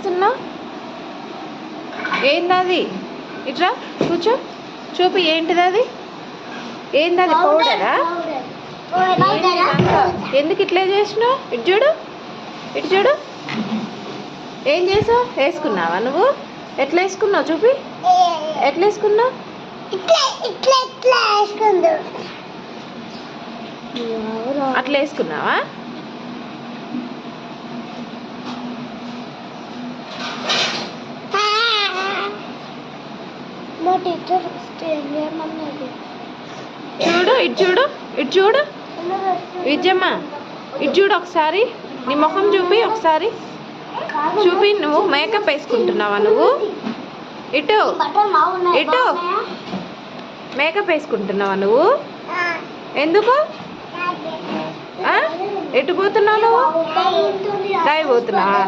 చేస్తున్నావు? ఏంది అది? ఇట్రా కూర్చో, చూపి. ఏంటిది అది? ఏంది అది? పౌడరా? ఎందుకు ఇట్లా చేసినావు? ఇటు చూడు, ఇటు చూడు. ఏం చేసావు? వేసుకున్నావా నువ్వు? ఎట్లా వేసుకున్నావు చూపి. ఎట్లా వేసుకున్నావు? అట్లా వేసుకున్నావా? చూడు, ఇటు చూడు, ఇటు చూడు విజయమ్మ, ఇటు చూడు ఒకసారి. నీ ముఖం చూపి ఒకసారి చూపి. నువ్వు మేకప్ వేసుకుంటున్నావా? నువ్వు ఇటు ఇటు మేకప్ వేసుకుంటున్నావా నువ్వు? ఎందుకు? ఎటు పోతున్నావు నువ్వు? రాయి పోతున్నావా?